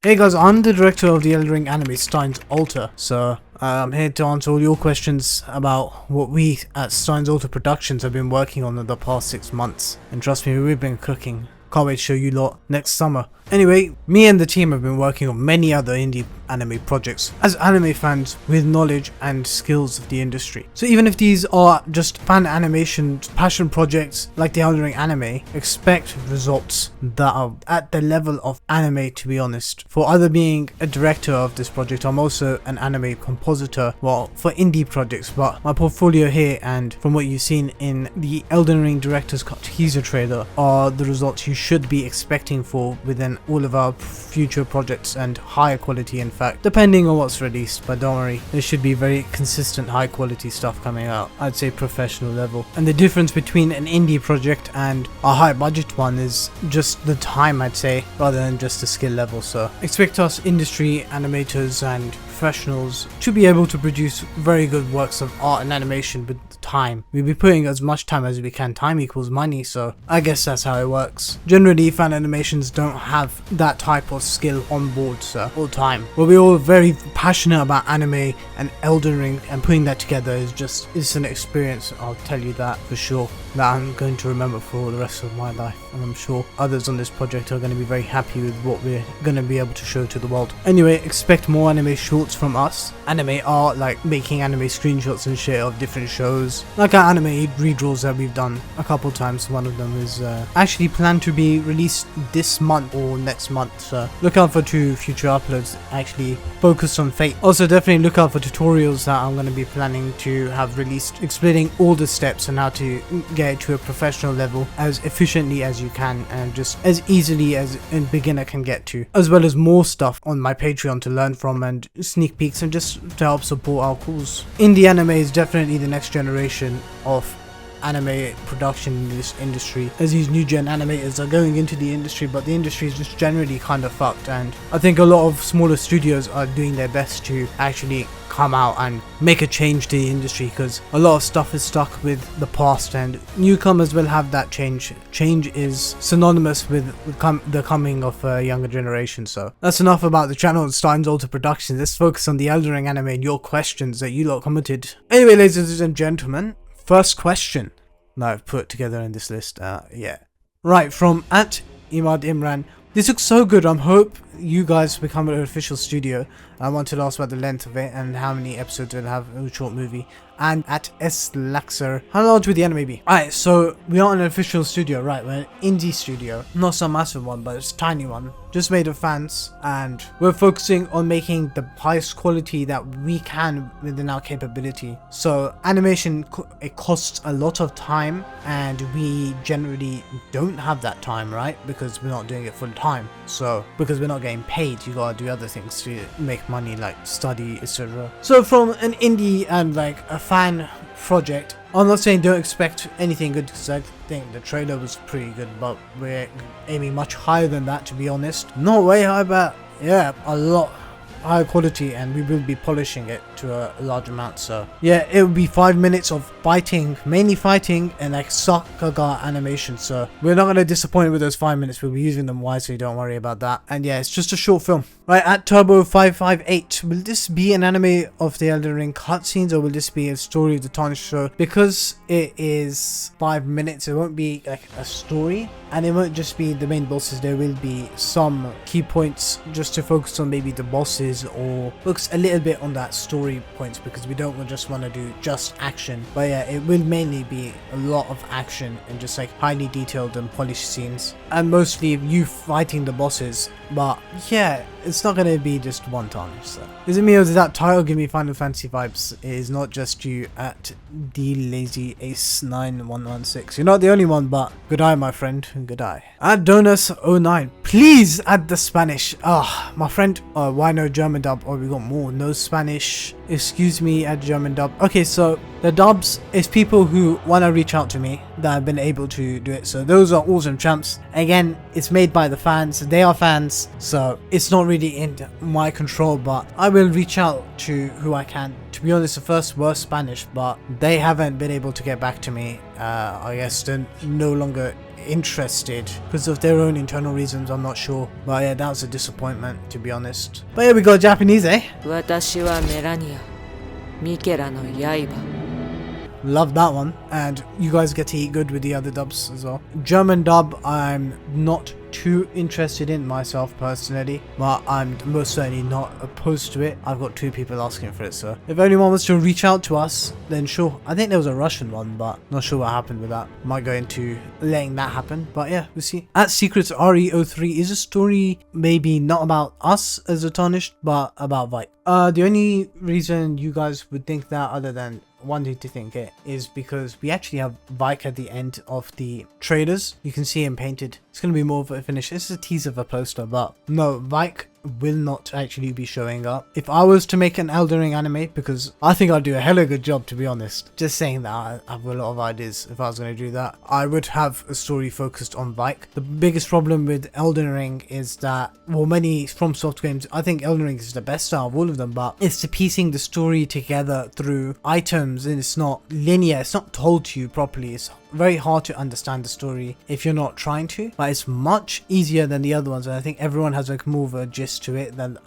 Hey guys, I'm the director of the ELDEN RING Anime Steins Alter, so I'm here to answer all your questions about what we at Steins Alter Productions have been working on in the past 6 months. And trust me, we've been cooking. Can't wait to show you lot next summer. Anyway, me and the team have been working on many other indie anime projects as anime fans with knowledge and skills of the industry. So even if these are just fan animation passion projects like the ELDEN RING Anime, expect results that are at the level of anime, to be honest. For other being a director of this project, I'm also an anime compositor, well, for indie projects, but my portfolio here and from what you've seen in the ELDEN RING Director's Cut teaser trailer are the results you should be expecting for within all of our future projects, and higher quality in fact, depending on what's released. But don't worry, there should be very consistent high quality stuff coming out. I'd say professional level. And the difference between an indie project and a high budget one is just the time, I'd say, rather than just the skill level. So expect us industry animators and professionals to be able to produce very good works of art and animation with time. We'll be putting as much time as we can. Time equals money, so I guess that's how it works. Generally, fan animations don't have that type of skill on board, so all time. But we're all very passionate about anime and ELDEN RING, and putting that together is just, it's an experience, I'll tell you that for sure, that I'm going to remember for the rest of my life. And I'm sure others on this project are going to be very happy with what we're going to be able to show to the world. Anyway, expect more anime shorts from us. Anime art, like making anime screenshots and shit of different shows, like our anime redraws that we've done a couple times. One of them is actually planned to be released this month or next month, so look out for 2 future uploads actually focused on Fate. Also definitely look out for tutorials that I'm going to be planning to have released, explaining all the steps and how to get it to a professional level as efficiently as you can and just as easily as a beginner can get to, as well as more stuff on my Patreon to learn from and sneak peeks and just to help support our cause. Indie anime is definitely the next generation of anime production in this industry, as these new gen animators are going into the industry, but the industry is just generally kind of fucked, and I think a lot of smaller studios are doing their best to actually come out and make a change to the industry, because a lot of stuff is stuck with the past and newcomers will have that change. Change is synonymous with the coming of a younger generation. So that's enough about the channel of Steins Alter Productions. Let's focus on the ELDEN RING Anime and your questions that you lot commented. Anyway, ladies and gentlemen, first question that I've put together in this list, right, from @ImadImran. This looks so good. I hope you guys become an official studio. I wanted to ask about the length of it and how many episodes it'll have in a short movie. And @SLaxer, how large will the anime be? Alright, so we are an official studio, right? We're an indie studio. Not some massive one, but it's a tiny one. Just made of fans. And we're focusing on making the highest quality that we can within our capability. So animation, it costs a lot of time, and we generally don't have that time, right? Because we're not doing it full time. So because we're not getting paid, you gotta do other things to make money, like study, etc. So from an indie and like a fan project, I'm not saying don't expect anything good, because I think the trailer was pretty good, but we're aiming much higher than that, to be honest. Not way high, but yeah, a lot higher quality, and we will be polishing it to a large amount. So yeah, it will be 5 minutes of fighting, mainly fighting, and like Sakaga animation. So we're not going to disappoint with those 5 minutes. We'll be using them wisely, don't worry about that. And yeah, it's just a short film. Right, @Turbo558, will this be an anime of the ELDEN RING cutscenes, or will this be a story of the Tarnished show? Because it is 5 minutes, it won't be like a story, and it won't just be the main bosses. There will be some key points just to focus on maybe the bosses, or focus a little bit on that story points, because we don't just want to do just action. But yeah, it will mainly be a lot of action and just like highly detailed and polished scenes, and mostly you fighting the bosses. But yeah, it's not going to be just one time. So is it me, or does that title give me Final Fantasy vibes? It is not just you @DLazyAce9116. You're not the only one, but good eye, my friend, good eye. @Donus09, please add the Spanish. My friend, why no German dub? Oh, we got more. No Spanish, excuse me, add German dub. Okay, so the dubs is people who want to reach out to me that have been able to do it. So those are awesome champs. Again, it's made by the fans. They are fans, so it's not really in my control, but I will reach out to who I can. To be honest, the first were Spanish, but they haven't been able to get back to me. I guess they're no longer interested because of their own internal reasons. I'm not sure, but yeah, that was a disappointment, to be honest. But here we go, Japanese, eh? 私はメラニア、ミケラの刃。 Love that one, and you guys get to eat good with the other dubs as well. German dub, I'm not too interested in myself personally, but I'm most certainly not opposed to it. I've got 2 people asking for it, so if anyone wants to reach out to us, then sure. I think there was a Russian one, but not sure what happened with that. Might go into letting that happen, but yeah, we'll see. At Secrets RE03 is a story maybe not about us as a Tarnished, but about Vike. The only reason you guys would think that, other than wanting to think it, is because we actually have Vike at the end of the trailers. You can see him painted. It's going to be more of a finish. This is a teaser of a poster, but no, Vike will not actually be showing up. If I was to make an Elden Ring anime, because I think I'd do a hella good job, to be honest, just saying that, I have a lot of ideas if I was going to do that, I would have a story focused on Vike. The biggest problem with Elden Ring is that, well, many FromSoft games, I think Elden Ring is the best out of all of them, but it's the piecing the story together through items, and it's not linear, it's not told to you properly. It's very hard to understand the story if you're not trying to, but it's much easier than the other ones, and I think everyone has like more of a gist to it than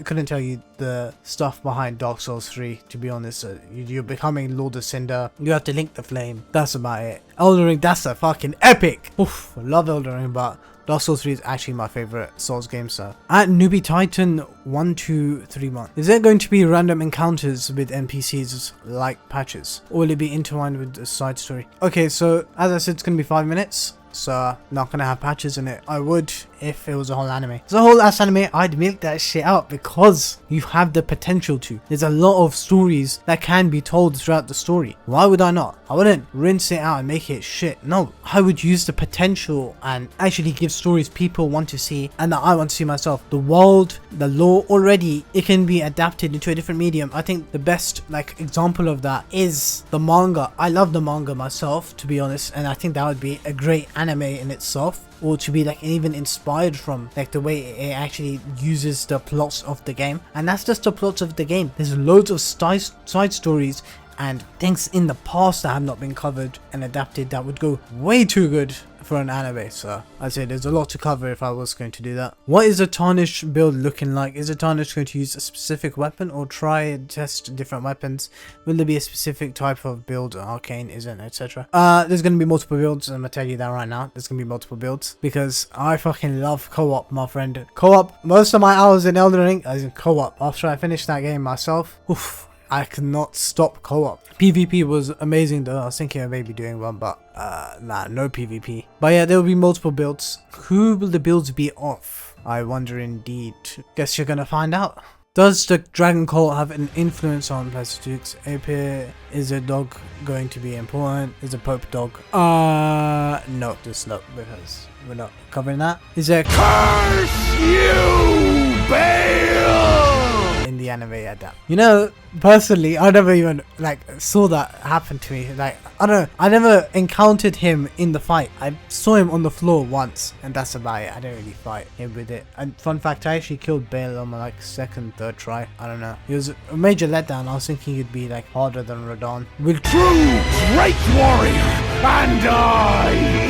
couldn't tell you the stuff behind Dark Souls 3, to be honest. You're becoming Lord of Cinder, you have to link the flame, that's about it. Elden Ring, that's a fucking epic. Oof, I love Elden Ring, but Dark Souls 3 is actually my favorite Souls game, so. At Newbie Titan 1231, is there going to be random encounters with NPCs like patches, or will it be intertwined with the side story? Okay, so as I said, it's going to be 5 minutes. So not gonna have patches in it. I would if it was a whole anime. If it's a whole ass anime, I'd milk that shit out because you have the potential to. There's a lot of stories that can be told throughout the story. Why would I not? I wouldn't rinse it out and make it shit. No, I would use the potential and actually give stories people want to see and that I want to see myself. The world, the lore already, it can be adapted into a different medium. I think the best like example of that is the manga. I love the manga myself, to be honest, and I think that would be a great anime in itself, or to be like even inspired from like the way it actually uses the plots of the game. And that's just the plots of the game. There's loads of side stories and things in the past that have not been covered and adapted that would go way too good for an anime. So I'd say there's a lot to cover if I was going to do that. What is a Tarnished build looking like? Is a Tarnished going to use a specific weapon or try and test different weapons? Will there be a specific type of build Arcane isn't, etc.? There's going to be multiple builds, and I'm going to tell you that right now. There's going to be multiple builds because I fucking love co-op, my friend. Co-op, most of my hours in Elden Ring is in co-op. After I finished that game myself, oof, I cannot stop co-op. PvP was amazing though. I was thinking of maybe doing one, but nah, no PvP. But yeah, there will be multiple builds. Who will the builds be of? I wonder indeed. Guess you're gonna find out. Does the Dragon Call have an influence on Plastiduke's AP? Is a dog going to be important? Is a Pope dog? No, just no, because we're not covering that. Is there Curse You, Bale! In the anime adapt. You know, personally, I never even like saw that happen to me. Like, I don't know, I never encountered him in the fight. I saw him on the floor once, and that's about it. I didn't really fight him with it. And fun fact, I actually killed Bale on my like second, third try. I don't know. It was a major letdown. I was thinking it'd be like harder than Radon. Will true great warrior and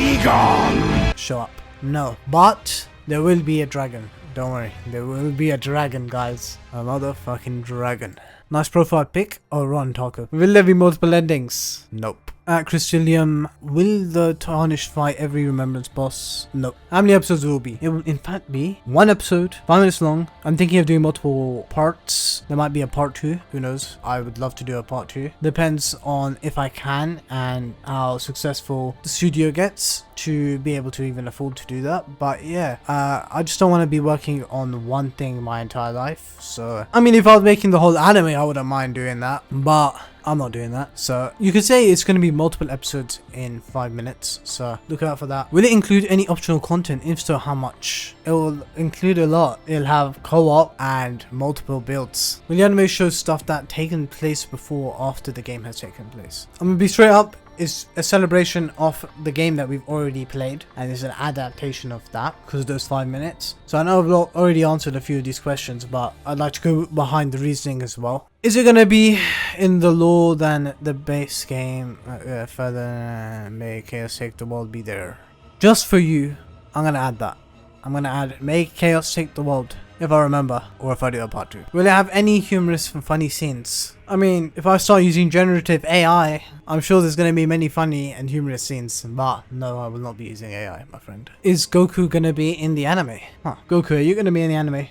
Egon show up? No, but there will be a dragon. Don't worry, there will be a dragon, guys. A motherfucking dragon. Nice profile pic. Oh, Ron Taco. Will there be multiple endings? Nope. At Crystallium, will the Tarnished fight every Remembrance boss? Nope. How many episodes will be? It will in fact be one episode, 5 minutes long. I'm thinking of doing multiple parts. There might be a part 2. Who knows? I would love to do a part 2. Depends on if I can and how successful the studio gets to be able to even afford to do that. But yeah, I just don't want to be working on one thing my entire life. So, I mean, if I was making the whole anime, I wouldn't mind doing that. But I'm not doing that. So you could say it's going to be multiple episodes in 5 minutes. So look out for that. Will it include any optional content? If so, how much? It will include a lot. It'll have co-op and multiple builds. Will the anime show stuff that taken place before or after the game has taken place? I'm going to be straight up. It's a celebration of the game that we've already played, and it's an adaptation of that because of those 5 minutes. So I know I've already answered a few of these questions, but I'd like to go behind the reasoning as well. Is it going to be in the lore than the base game? Further, may Chaos take the world be there? Just for you, I'm gonna add that. I'm gonna add make chaos take the world. If I remember, or if I do a part 2. Will it have any humorous and funny scenes? I mean, if I start using generative AI, I'm sure there's gonna be many funny and humorous scenes, but no, I will not be using AI, my friend. Is Goku gonna be in the anime? Huh. Goku, are you gonna be in the anime?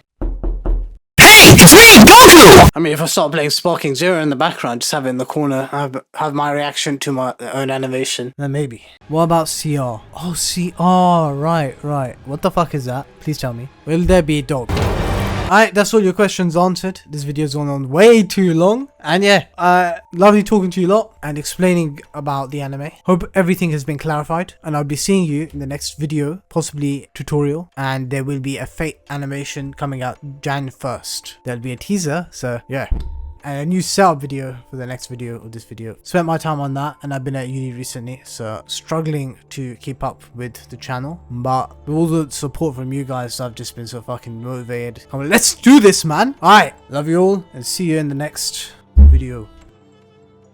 It's me, Goku! I mean, if I start playing Sparking Zero in the background, just have it in the corner, have my reaction to my own animation, then maybe. What about CR? Oh, CR, right. What the fuck is that? Please tell me. Will there be a dog? Alright, that's all your questions answered. This video's gone on way too long. And yeah, lovely talking to you lot and explaining about the anime. Hope everything has been clarified. And I'll be seeing you in the next video, possibly tutorial. And there will be a Fate animation coming out Jan 1st. There'll be a teaser, so yeah. And a new setup video for the next video or this video. Spent my time on that and I've been at uni recently, so struggling to keep up with the channel. But with all the support from you guys, I've just been so fucking motivated. Come on, let's do this, man. Alright, love you all and see you in the next video.